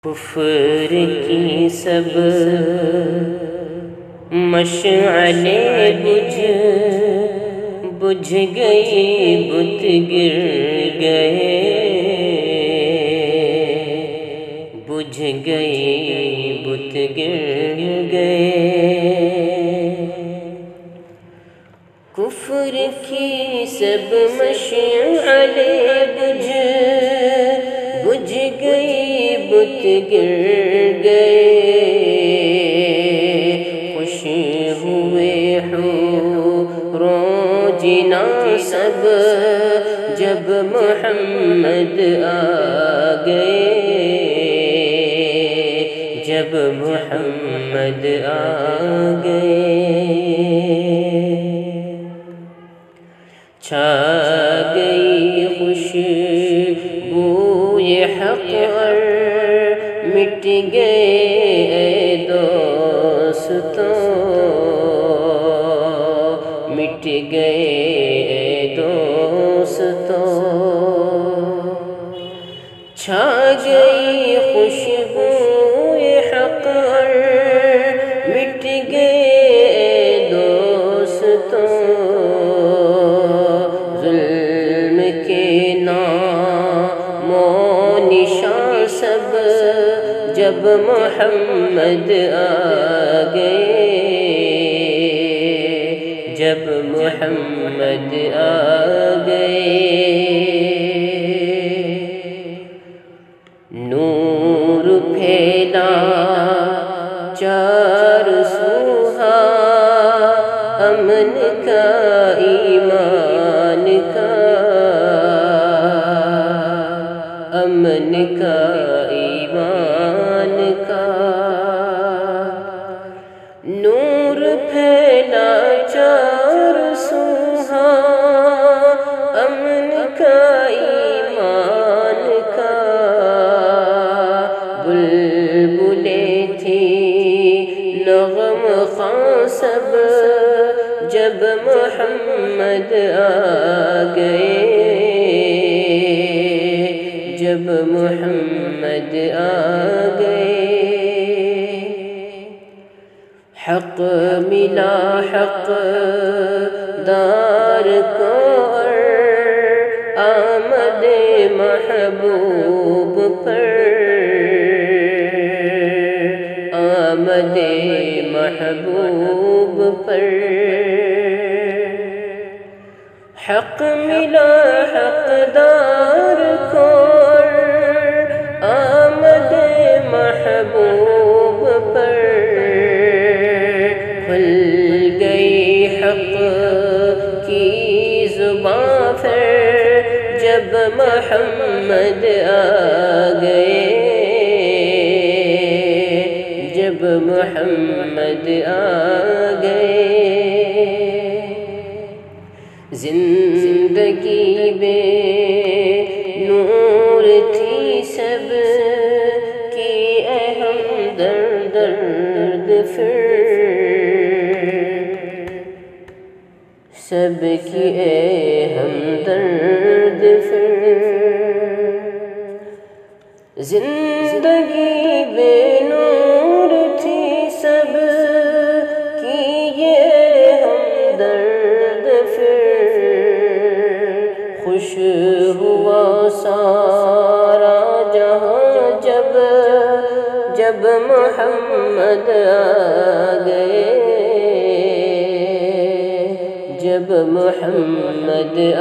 کفر کی سب مشعلیں بجھ گئی، بت گر گئے، بجھ گئی، بت گر گئے۔ کفر کی سب مشعلیں بجھ گئی، بت گر گئے۔ خوش ہوئے حور و جنا سب جب محمد آ گئے، جب محمد آ گئے۔ چھا گئی خوشبوئے حق اور مٹ گئے اے دوستو، مٹ گئے اے دوستو۔ چھا گئی خوشبوئے حق اور مٹ گئے اے دوستو۔ ظلم کے نام و نشان سب جب محمد آ گئے، جب محمد آ گئے۔ نور پھیلا چار سوہا، امن کا، ایمان کا، امن کا، ایمان کا۔ نور پھیلا چار سوہا، امن کا، ایمان کا۔ بلبلیں تھی نغم خواں سب جب محمد آ گئے، جب محمد آ گئے۔ حق ملا حق دار کو اور آمد محبوب پر، آمد محبوب پر۔ حق ملا حق دار کو اور آمد محبوب پر۔ کھل گئی حق کی زباں پھر جب محمد آ گئے، جب محمد آ گئے۔ زندگی بے نور تھی سب کی، اہم درد درد پھر سب کی اہم درد پھر۔ زندگی بے نور تھی سب کی، یہ ہم درد پھر۔ خوش ہوا سارا جہاں جب جب محمد آ گئے، جب محمد آ